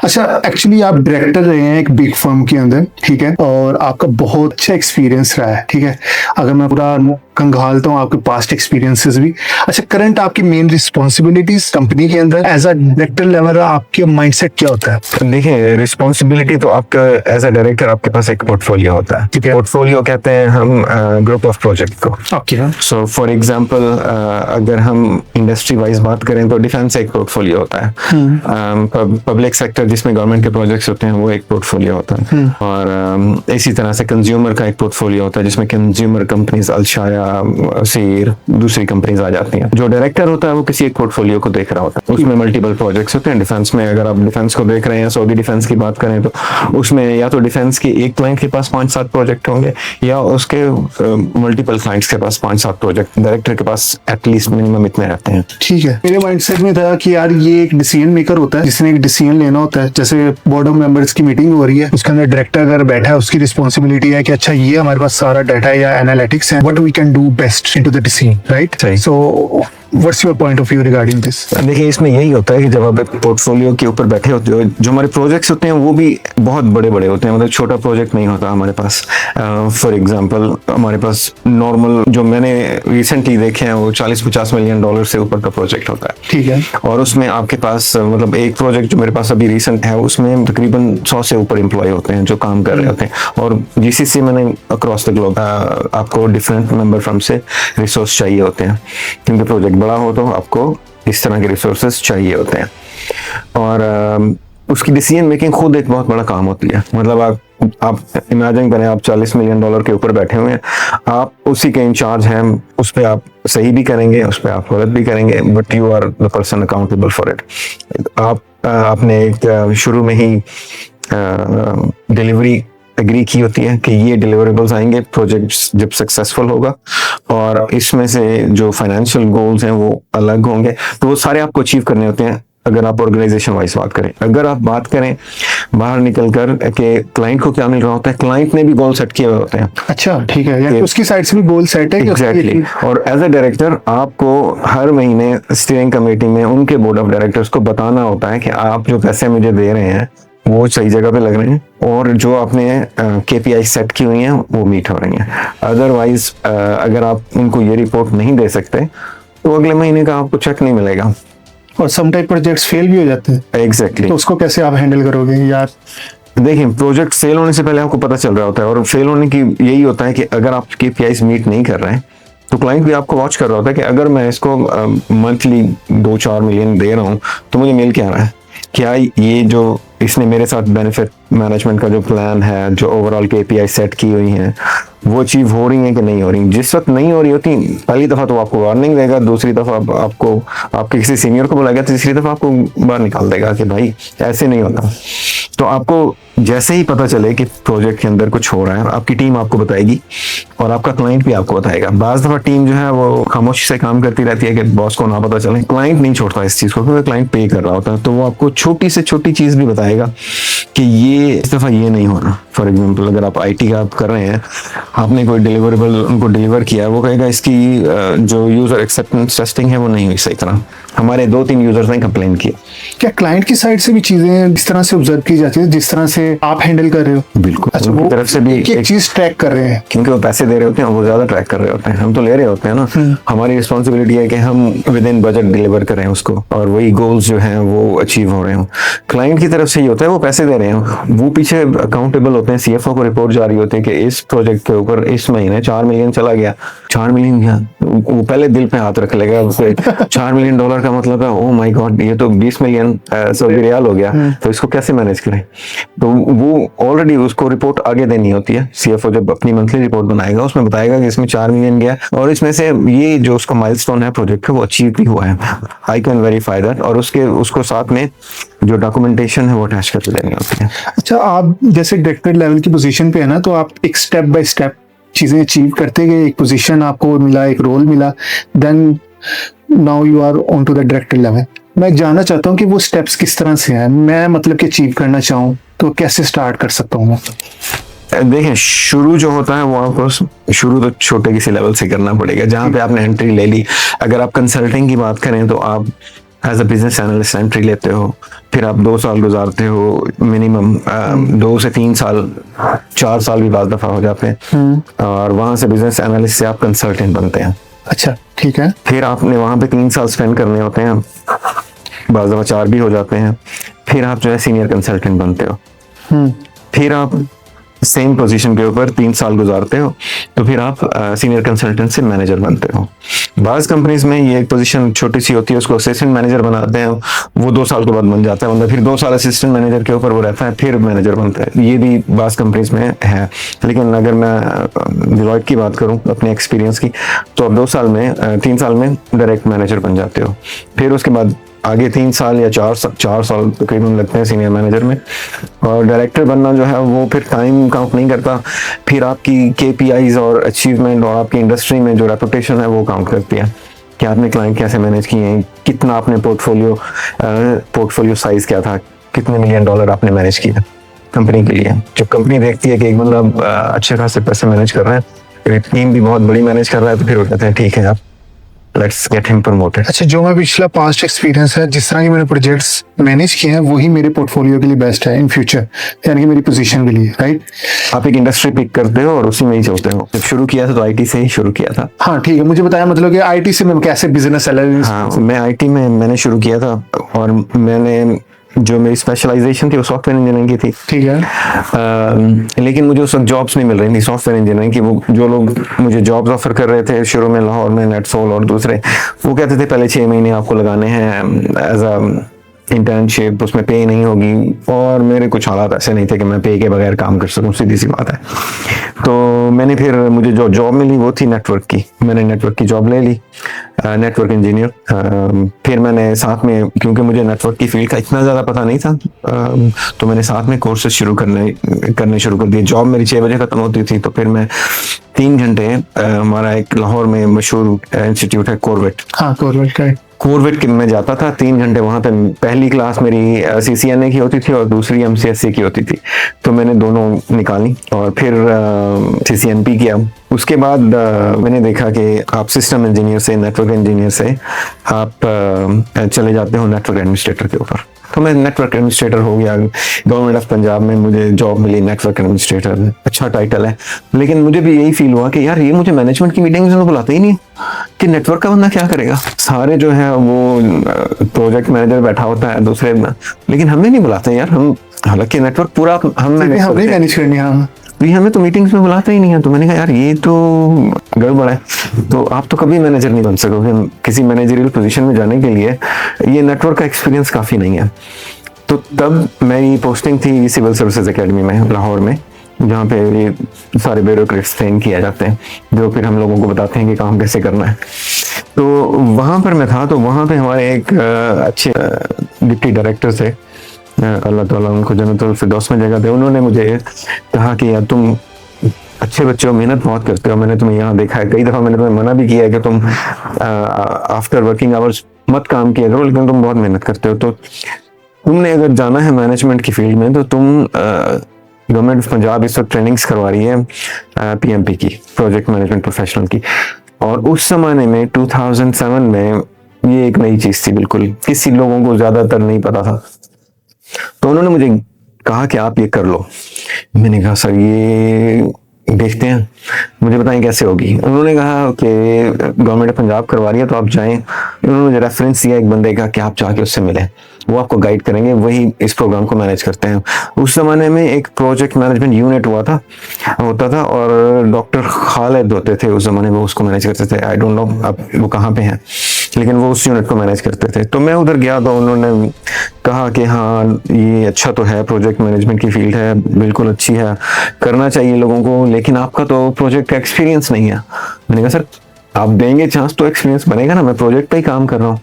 अच्छा, एक्चुअली आप डायरेक्टर रहे हैं एक बिग फर्म के अंदर, ठीक है, और आपका बहुत अच्छा एक्सपीरियंस रहा है, ठीक है। अगर मैं पूरा खंगालता हूँ आपके पास्ट एक्सपीरियंसेस भी। अच्छा, करंट आपकी मेन रिस्पॉन्सिबिलिटीज कंपनी के अंदर एज अ डायरेक्टर लेवल आपके माइंडसेट क्या होता है? देखिए, रिस्पॉन्सिबिलिटी तो आपका एज अ डायरेक्टर आपके पास एक पोर्टफोलियो होता है। ठीक है। पोर्टफोलियो कहते हैं हम ग्रुप ऑफ प्रोजेक्ट को। ओके। सो फॉर एग्जांपल, अगर हम इंडस्ट्री वाइज बात करें तो डिफेंस एक पोर्टफोलियो होता है। पब्लिक सेक्टर जिसमें गवर्नमेंट के प्रोजेक्ट्स होते हैं वो एक पोर्टफोलियो होता है। और इसी तरह से कंज्यूमर का एक पोर्टफोलियो होता है जिसमें कंज्यूमर कंपनीज अलशाया, सीर, दूसरी कंपनीज आ जाती हैं। जो डायरेक्टर होता है वो किसी एक पोर्टफोलियो को देख रहा होता है, उसमें मल्टीपल प्रोजेक्ट्स होते हैं। डिफेंस में अगर आप डिफेंस को देख रहे हैं, सऊदी डिफेंस की बात करें तो उसमें या तो डिफेंस की एक क्लाइंट के पास 5-7 प्रोजेक्ट होंगे या उसके मल्टीपल क्लाइंट्स के पास 5-7 प्रोजेक्ट डायरेक्टर के पास एटलीस्ट मिनिमम इतने रहते हैं। ठीक है। मेरे माइंडसेट में था कि यार ये एक डिसीजन मेकर होता है जिसने एक डिसीजन लेना होता है। जैसे बोर्ड ऑफ मेंबर्स की मीटिंग हो रही है, उसके अंदर डायरेक्टर अगर बैठा है, उसकी रिस्पॉन्सिबिलिटी है कि अच्छा ये हमारे पास सारा डाटा या एनालिटिक्स है, what we can do best into the decision, right? So what's your point of view regarding this? देखिए, इसमें यही होता है कि जब आप एक पोर्टफोलियो के ऊपर बैठे होते हो, जो हमारे प्रोजेक्ट्स होते हैं वो भी बहुत बड़े बड़े होते हैं, मतलब छोटा प्रोजेक्ट नहीं होता हमारे पास। फॉर एग्जांपल, हमारे पास नॉर्मल जो मैंने रिसेंटली देखे हैं वो 40-50 मिलियन डॉलर से ऊपर का प्रोजेक्ट होता है। ठीक है। और उसमें आपके पास मतलब एक प्रोजेक्ट जो मेरे पास अभी रिसेंट है उसमें तकरीबन 100 से ऊपर एम्प्लॉय होते हैं जो काम कर रहे होते हैं। और जीसीसी मैंने अक्रॉस द ग्लोब आपको डिफरेंट मेंबर फर्म से रिसोर्स चाहिए होते हैं, क्योंकि प्रोजेक्ट बड़ा हो तो आपको इस तरह के रिसोर्सेज चाहिए होते हैं। और उसकी डिसीजन मेकिंग खुद एक बहुत बड़ा काम होती है। मतलब आप इमेजिन करें, आप 40 मिलियन डॉलर के ऊपर बैठे हुए हैं, आप उसी के इंचार्ज हैं, उस पर आप सही भी करेंगे, उस पर आप गलत भी करेंगे, but you are the person accountable for it. आपने एक शुरू में ही डिलीवरी एग्री की होती है कि ये डिलीवरेबल्स आएंगे, प्रोजेक्ट जब सक्सेसफुल होगा, और इसमें से जो फाइनेंशियल गोल्स हैं वो अलग होंगे, तो वो सारे आपको अचीव करने होते हैं। अगर आप ऑर्गेनाइजेशन वाइज बात करें, अगर आप बात करें बाहर निकल कर कि क्लाइंट को क्या मिल रहा होता है, क्लाइंट ने भी गोल सेट किए हुए होते हैं। अच्छा, ठीक है, यानी उसकी साइड से भी गोल सेट है। एग्जैक्टली। और एज अ डायरेक्टर आपको हर महीने स्टीयरिंग कमेटी में उनके बोर्ड ऑफ डायरेक्टर्स को बताना होता है कि आप जो पैसे मुझे दे रहे हैं वो सही जगह पे लग रहे हैं और जो आपने केपीआई सेट की हुई हैं वो मीट हो रही हैं। अदरवाइज अगर आप उनको ये रिपोर्ट नहीं दे सकते तो अगले महीने का आपको चेक नहीं मिलेगा। और सम टाइप प्रोजेक्ट्स फेल भी हो जाते हैं। एग्जैक्टली। तो उसको कैसे आप हैंडल करोगे यार? देखिए, प्रोजेक्ट फेल होने से पहले आपको पता चल रहा होता है, और फेल होने की यही होता है कि अगर आप केपीआईज मीट नहीं कर रहे हैं तो क्लाइंट भी आपको वॉच कर रहा होता है कि अगर मैं इसको मंथली 2-4 मिलियन दे रहा हूँ तो मुझे मिल क्या रहा है, क्या ये जो इसने मेरे साथ बेनिफिट मैनेजमेंट का जो प्लान है, जो ओवरऑल केपीआई सेट की हुई है, वो अचीव हो रही है कि नहीं हो रही। जिस वक्त नहीं हो रही होती, पहली दफा तो आपको वार्निंग देगा, दूसरी दफा आपको आपके किसी सीनियर को बुलाएगा, तीसरी दफा आपको बाहर निकाल देगा कि भाई ऐसे नहीं होता। तो आपको जैसे ही पता चले कि प्रोजेक्ट के अंदर कुछ हो रहा है, आपकी टीम आपको बताएगी और आपका क्लाइंट भी आपको बताएगा। बाज दफा टीम जो है वो खामोशी से काम करती रहती है कि बॉस को ना पता चले। क्लाइंट नहीं छोड़ता इस चीज को, क्योंकि क्लाइंट पे कर रहा होता है, तो वो आपको छोटी से छोटी चीज भी बताएगा कि ये इस दफा ये नहीं हो रहा। फॉर एग्जाम्पल, अगर आप आईटी का कर रहे हैं, आपने कोई डिलीवरेबल उनको डिलीवर किया है, वो कहेगा इसकी जो यूजर एक्सेप्टेंस टेस्टिंग है वो नहीं हुई सही तरह, हमारे 2-3 यूजर्स ने कंप्लेन किया। क्या क्लाइंट की साइड से भी चीजें इस तरह से ऑब्जर्व की जाती है जिस तरह से आप हैंडल कर रहे हो? बिल्कुल। अच्छा, उनकी तरफ से भी एक चीज ट्रैक कर रहे हैं, क्योंकि वो पैसे दे रहे होते हैं, वो ज्यादा ट्रैक कर रहे होते हैं, हम तो ले रहे होते हैं ना। हमारी रिस्पॉन्सिबिलिटी है कि हम विद इन बजट डिलीवर करें उसको, और वही गोल्स जो हैं वो अचीव हो रहे हो। क्लाइंट की तरफ से ये होता है, वो पैसे दे रहे हैं, वो पीछे अकाउंटेबल होते हैं, सीएफओ को रिपोर्ट जारी होती है कि इस प्रोजेक्ट के ऊपर इस महीने 4 मिलियन चला गया। 4 मिलियन गया, वो पहले दिल पे हाथ रख लेगा उससे। 4 मिलियन डॉलर का मतलब है, ओ माय गॉड, ये तो 20 मिलियन सऊदी रियाल हो गया, तो इसको कैसे मैनेज करें। तो वो ऑलरेडी उसको रिपोर्ट आगे देनी होती है। सीएफओ जब अपनी मंथली रिपोर्ट बनाएगा उसमें बताएगा कि इसमें 4 मिलियन गया, और इसमें से ये जो उसका माइलस्टोन है प्रोजेक्ट का वो अचीव भी हुआ है, आई कैन वेरीफाई दैट, और उसको साथ में जो डॉक्यूमेंटेशन है वो अटैच करके देनी होती है। अच्छा, आप जैसे डायरेक्टर लेवल की पोजीशन पे है ना, तो आप एक स्टेप बाय स्टेप चीजें अचीव करते गए, एक पोजीशन आपको मिला, एक रोल मिला, then now you are on to the director level. मैं जानना चाहता हूँ कि वो स्टेप्स किस तरह से हैं। मैं मतलब कि अचीव करना चाहूँ तो कैसे स्टार्ट कर सकता हूँ? देखें, शुरू जो होता है वो आपको शुरू तो छोटे किसी लेवल से करना पड़ेगा, जहाँ पे आपने एंट्री ले ली। अगर आप कंसल्टिंग की बात करें तो आप as a business analyst entry लेते हो, फिर आप 2 साल गुजारते हो मिनिमम, 2 से 3 साल, 4 साल भी बाज़ दफ़ा हो जाते हैं, और वहाँ से बिजनेस एनालिस्ट से आप कंसल्टेंट बनते हैं। अच्छा, ठीक है। फिर आपने वहाँ पे 3 साल स्पेंड करने होते हैं, बाज़ दफ़ा 4 भी हो जाते हैं। फिर आप जो है सीनियर कंसल्टेंट बनते हो। फिर आप सेम पोजीशन के ऊपर 3 साल गुजारते हो, तो फिर आप सीनियर कंसल्टेंट से मैनेजर बनते हो। बाज़ कंपनीज में ये एक पोजीशन छोटी सी होती है, उसको असिस्टेंट मैनेजर बनाते हैं, वो 2 साल के बाद बन जाता है बंदा, फिर 2 साल असिस्टेंट मैनेजर के ऊपर वो रहता है, फिर मैनेजर बनता है। ये भी बाज़ कंपनीज में है। लेकिन अगर मैं डिलॉयट की बात करूं अपने एक्सपीरियंस की, तो आप 2 साल में 3 साल में डायरेक्ट मैनेजर बन जाते हो। फिर उसके बाद आगे 3 साल या 4 साल तकरीबन लगते हैं सीनियर मैनेजर में। और डायरेक्टर बनना जो है वो फिर टाइम काउंट नहीं करता, फिर आपकी KPIs और अचीवमेंट और आपकी इंडस्ट्री में जो रेपुटेशन है वो काउंट करती है कि आपने क्लाइंट कैसे मैनेज किए हैं, कितना आपने पोर्टफोलियो साइज क्या था, कितने $1 मिलियन आपने मैनेज किया कंपनी के लिए। जब कंपनी देखती है कि एक बंदा अच्छे खासे पैसे मैनेज कर रहा है, टीम भी बहुत बड़ी मैनेज कर रहा है, तो फिर वो कहते हैं ठीक है आप लेट्स गेट हिम प्रमोटेड। अच्छा, जो मैं पिछला पास्ट एक्सपीरियंस है, जिस तरह की मैंने प्रोजेक्ट्स मैनेज किए हैं, वही मेरे पोर्टफोलियो के लिए बेस्ट है इन फ्यूचर, यानी कि मेरी पोजीशन के लिए, राइट? आप एक इंडस्ट्री पिक करते हो और उसी में ही चलते हो। जब शुरू किया था तो IT से ही शुरू किया था। हाँ, ठीक है। मुझे बताया मतलब कि IT से मैं कैसे बिजनेस एनालिस्ट। हाँ, मैं IT में मैंने शुरू किया था, और मैंने जो मेरी स्पेशलाइजेशन थी वो सॉफ्टवेयर इंजीनियरिंग की थी। ठीक है। लेकिन मुझे उस वक्त जॉब्स नहीं मिल रही थी सॉफ्टवेयर इंजीनियरिंग की। वो जो लोग मुझे जॉब्स ऑफर कर रहे थे शुरू में लाहौर में, नेटसोल और दूसरे, वो कहते थे पहले 6 महीने आपको लगाने हैं एज अ इंटर्नशिप, उसमें पे नहीं होगी, और मेरे कुछ हालात ऐसे नहीं थे कि मैं पे के बगैर काम कर सकूं, सीधी सी बात है। तो मैंने फिर मुझे जो जॉब मिली वो थी नेटवर्क की, मैंने नेटवर्क की जॉब ले ली, नेटवर्क इंजीनियर। फिर मैंने साथ में, क्योंकि मुझे नेटवर्क की फील्ड का इतना ज़्यादा पता नहीं था, तो मैंने साथ में कोर्सेज शुरू करने शुरू कर दिए। जॉब मेरी 6 बजे ख़त्म होती थी, तो फिर मैं 3 घंटे, हमारा एक लाहौर में मशहूर इंस्टीट्यूट है कोरवेट, हाँ, कोरवेट के में जाता था 3 घंटे वहाँ पे। पहली क्लास मेरी CCNA की होती थी और दूसरी MCSE की होती थी, तो मैंने दोनों निकाली और फिर CCNP किया। उसके बाद मैंने देखा कि आप सिस्टम इंजीनियर से, नेटवर्क इंजीनियर से आप चले जाते हो नेटवर्क एडमिनिस्ट्रेटर के ऊपर। तो मैं नेटवर्क एडमिनिस्ट्रेटर हो गया। गवर्नमेंट ऑफ पंजाब में मुझे जॉब मिली नेटवर्क एडमिनिस्ट्रेटर, अच्छा टाइटल है। लेकिन मुझे भी यही फील हुआ कि यार ये मुझे मैनेजमेंट की मीटिंग्स में बुलाते ही नहीं कि नेटवर्क का बंदा क्या करेगा। सारे जो है वो प्रोजेक्ट मैनेजर बैठा होता है दूसरे में, लेकिन हमें नहीं बुलाते यार। हम, हालांकि नेटवर्क पूरा हम मैनेज करनी है, भी हमें तो मीटिंग्स में बुलाते ही नहीं है। तो मैंने कहा यार ये तो गड़बड़ है। तो आप तो कभी मैनेजर नहीं बन सकोगे। किसी मैनेजरियल पोजीशन में जाने के लिए ये नेटवर्क का एक्सपीरियंस काफ़ी नहीं है। तो तब मेरी पोस्टिंग थी सिविल सर्विसेज एकेडमी में लाहौर में, जहाँ पे ये सारे ब्यूरोक्रेट्स ट्रेन किया जाते हैं, जो फिर हम लोगों को बताते हैं कि काम कैसे करना है। तो वहाँ पर मैं था, तो वहाँ पे हमारे एक अच्छे डिप्टी डायरेक्टर थे, अल्लाह ताला उनको जन्नतुल फिरदौस में जगह दे। उन्होंने मुझे कहा कि यार तुम अच्छे बच्चे हो, मेहनत बहुत करते हो, मैंने तुम्हें यहाँ देखा है, कई दफ़ा मैंने तुम्हें मना भी किया है कि तुम आफ्टर वर्किंग आवर्स मत काम किया करो, लेकिन तुम बहुत मेहनत करते हो। तो तुमने अगर जाना है मैनेजमेंट की फील्ड में, तो तुम गवर्नमेंट ऑफ पंजाब इस वक्त ट्रेनिंग्स करवा रही है PMP की, प्रोजेक्ट मैनेजमेंट प्रोफेशनल की। और उस ज़माने में 2007 में ये एक नई चीज़ थी, बिल्कुल किसी लोगों को ज़्यादातर नहीं पता था। तो उन्होंने मुझे कहा कि आप ये कर लो। मैंने कहा सर ये देखते हैं, मुझे बताएं कैसे होगी। उन्होंने कहा कि गवर्नमेंट ऑफ पंजाब करवा रही है तो आप जाएं। उन्होंने मुझे रेफरेंस दिया एक बंदे का कि आप जाके उससे मिलें, वो आपको गाइड करेंगे, वही इस प्रोग्राम को मैनेज करते हैं। उस ज़माने में एक प्रोजेक्ट मैनेजमेंट यूनिट होता था और डॉक्टर खालिद होते थे उस ज़माने में, उसको मैनेज करते थे। आई डोंट नो अब वो कहाँ पे हैं, लेकिन वो उस यूनिट को मैनेज करते थे। तो मैं उधर गया तो उन्होंने कहा कि हाँ ये अच्छा तो है, प्रोजेक्ट मैनेजमेंट की फील्ड है, बिल्कुल अच्छी है, करना चाहिए लोगों को, लेकिन आपका तो प्रोजेक्ट का एक्सपीरियंस नहीं है। मैंने कहा सर आप देंगे चांस तो एक्सपीरियंस बनेगा ना, मैं प्रोजेक्ट पे ही काम कर रहा हूँ।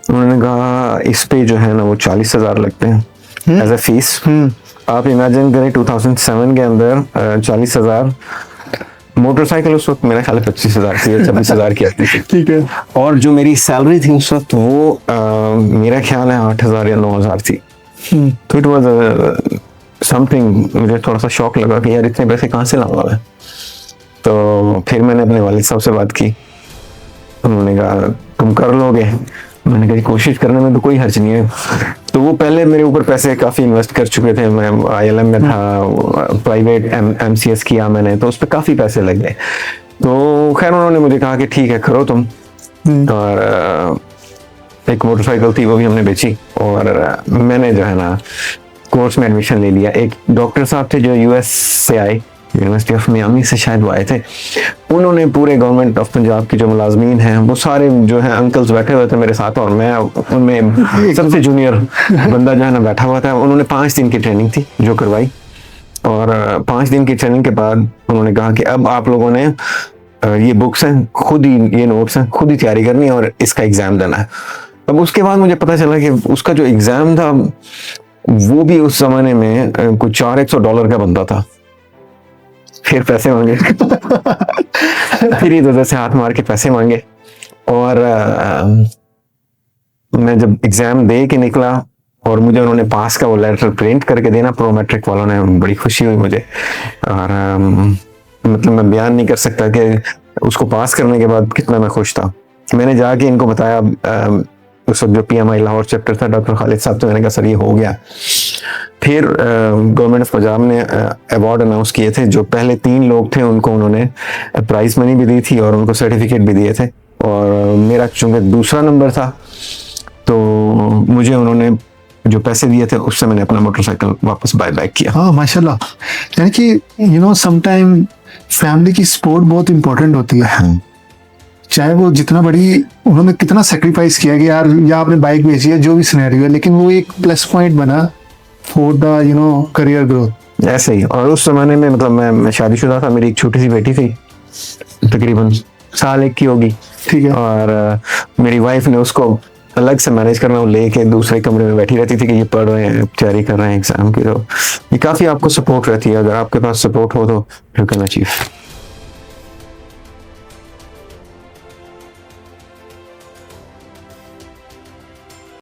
उन्होंने कहा इस पे जो है ना वो 40,000 लगते हैं एज ए फीस। आप इमेजिन करें 2007 के अंदर 40,000। मोटरसाइकिल उस वक्त मेरा ख्याल 25,000 की या 26,000 की आती थी। ठीक है। और जो मेरी सैलरी थी उस वक्त वो मेरा ख्याल है 8,000 या 9,000 थी। तो इट वाज समथिंग, मुझे थोड़ा सा शौक लगा कि यार इतने पैसे कहाँ से लाऊंगा मैं। तो फिर मैंने अपने वालिद साहब से बात की, उन्होंने कहा तुम कर लोगे, मैंने कहा कोशिश करने में तो कोई हर्ज नहीं है। तो वो पहले मेरे ऊपर पैसे काफ़ी इन्वेस्ट कर चुके थे, मैं ILM में था, प्राइवेट MCS किया मैंने, तो उस पर काफ़ी पैसे लग गए। तो खैर उन्होंने मुझे कहा कि ठीक है करो तुम, और एक मोटरसाइकिल थी वो भी हमने बेची, और मैंने जो है ना कोर्स में एडमिशन ले लिया। एक डॉक्टर साहब थे जो US से आए, यूनिवर्सिटी ऑफ मियामी से शायद वो आए थे, उन्होंने पूरे गवर्नमेंट ऑफ पंजाब की जो मुलाजमीन हैं वो सारे जो है अंकल्स बैठे हुए थे मेरे साथ, और मैं उनमें सबसे जूनियर बंदा जो है ना बैठा हुआ था। उन्होंने 5 दिन की ट्रेनिंग थी जो करवाई, और 5 दिन की ट्रेनिंग के बाद उन्होंने कहा कि अब आप लोगों ने ये बुक्स हैं खुद ही, ये नोट्स हैं खुद ही तैयारी करनी है और इसका एग्ज़ाम देना है। अब उसके बाद मुझे पता चला कि उसका जो एग्ज़ाम था वो भी उस ज़माने में कुछ $400 का बनता था। फिर पैसे मांगे फिर इधर से हाथ मार के पैसे मांगे, और मैं जब एग्ज़ाम दे के निकला और मुझे उन्होंने पास का वो लेटर प्रिंट करके देना, प्रोमेट्रिक वालों ने, बड़ी खुशी हुई मुझे। और मतलब मैं बयान नहीं कर सकता कि उसको पास करने के बाद कितना मैं खुश था। मैंने जाके इनको बताया, उस वक्त जो PMI लाहौर चैप्टर था डॉक्टर खालिद साहब, तो मैंने कहा सर ये हो गया। फिर गवर्नमेंट ऑफ पंजाब ने अवार्ड अनाउंस किए थे, जो पहले 3 लोग थे उनको उन्होंने प्राइज मनी भी दी थी और उनको सर्टिफिकेट भी दिए थे, और मेरा चूंकि दूसरा नंबर था तो मुझे उन्होंने जो पैसे दिए थे उससे मैंने अपना मोटरसाइकिल वापस बाय बैक किया। हाँ माशाल्लाह, यानी कि समटाइम फैमिली की सपोर्ट बहुत इंपॉर्टेंट होती है। चाहे वो जितना बड़ी उन्होंने कितना सेक्रीफाइस किया कि यार या आपने बाइक बेची है, जो भी सिनेरियो है, लेकिन वो एक प्लस पॉइंट बना फॉर द करियर ग्रोथ। ऐसे ही। और उस जमाने में मतलब मैं शादीशुदा था, मेरी एक छोटी सी बेटी थी, तकरीबन साल 1 की होगी, ठीक है। और मेरी वाइफ ने उसको अलग से मैनेज करना, वो लेके दूसरे कमरे में बैठी रहती थी कि ये पढ़ रहे हैं, तैयारी कर रहे हैं एग्जाम की। तो ये काफ़ी आपको सपोर्ट रहती है, अगर आपके पास सपोर्ट हो तो यू कैन अचीव।